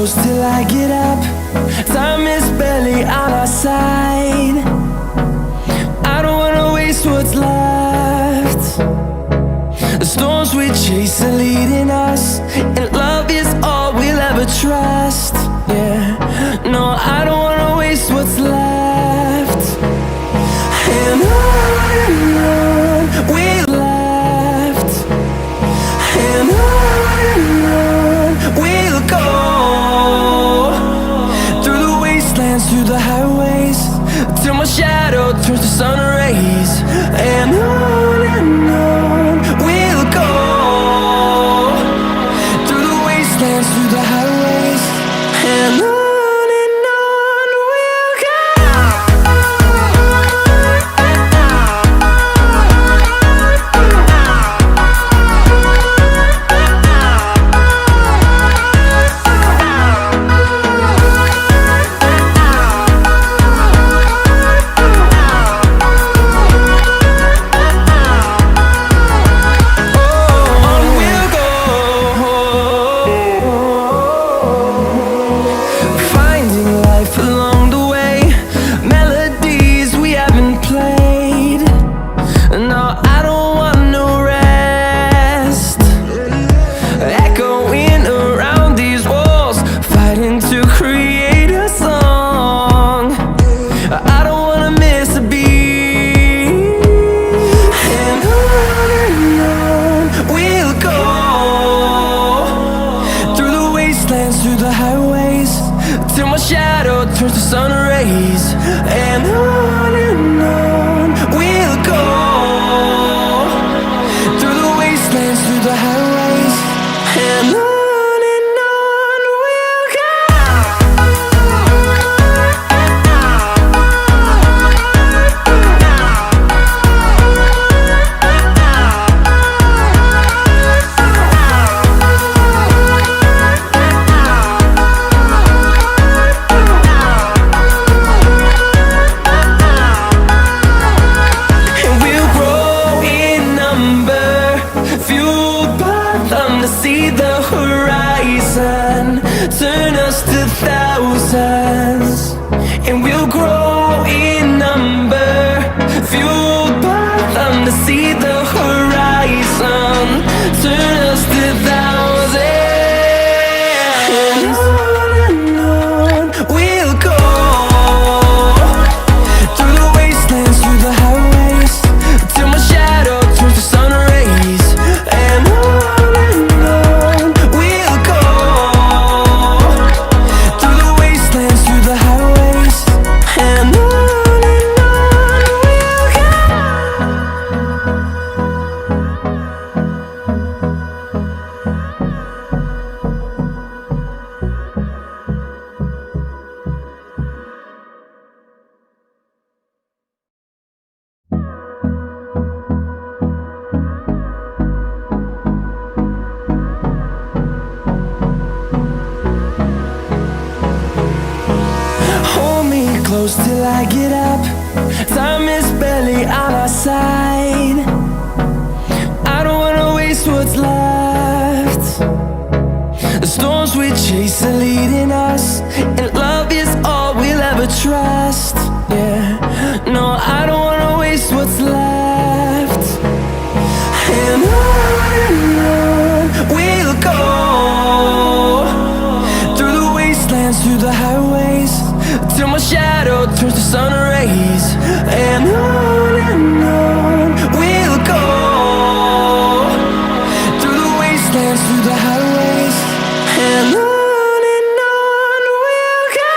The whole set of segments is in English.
close till I get up. Time is barely on our side. I don't wanna waste what's left. The storms we chase are leading us, and love is all we'll ever trust. Yeah, no, I don't wanna waste what's left. And on we'll left, and on we'll go, through the wastelands, through the highways, till my shadow turns to sun rays. And on we'll go, through the wastelands, through the highways, and on we'll go. Through the highways, till my shadow turns to sun rays. And on we'll go, through the wastelands, through the highways, and on we'll go. See the horizon turn us to thousands, and we'll grow in number, fueled by them. To see the horizon turn us to thousands, and on we'll go, through the wastelands, through the highways, till my shadow turns to sun rays. And close till I get up. Time is barely on our side. I don't wanna waste what's left. The storms we chase are leading us, and love is all we'll ever trust. Yeah, no, I don't wanna waste what's left. And on we'll go, through the wastelands, through the highways, till my shadow turns to sun rays. And on we'll go, through the wastelands, through the highways, and on we'll go.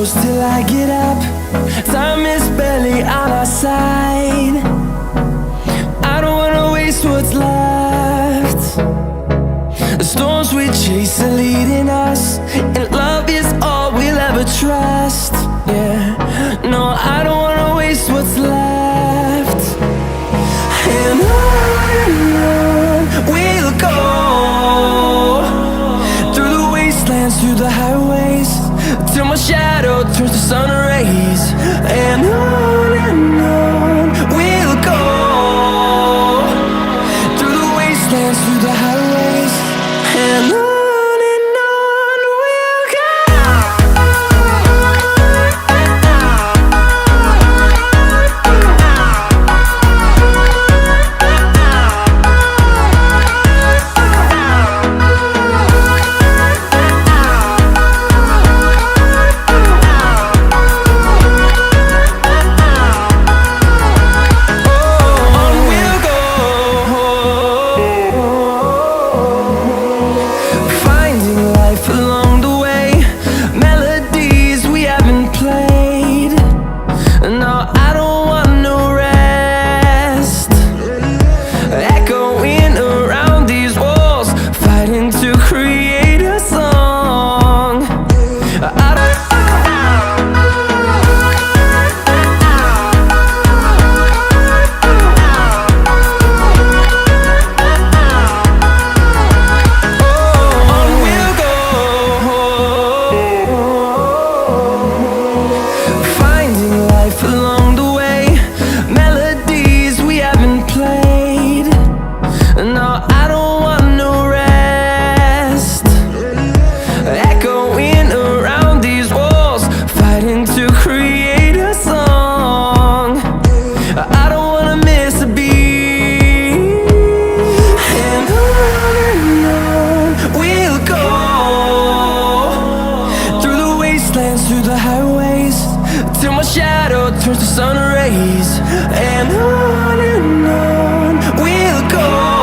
close till I get up. Time is barely on our side. I don't wanna waste what's left. The storms we chase are leading us, and love is all we'll ever trust. Yeah, no, I don't wanna waste what's left. And on we'll go, through the wastelands, through the highways, till my shadow turns to sun rays. And on we'll go, through the wastelands, through the highways, and on we'll go. Through the highways, till my shadow turns to sun rays. And on we'll go.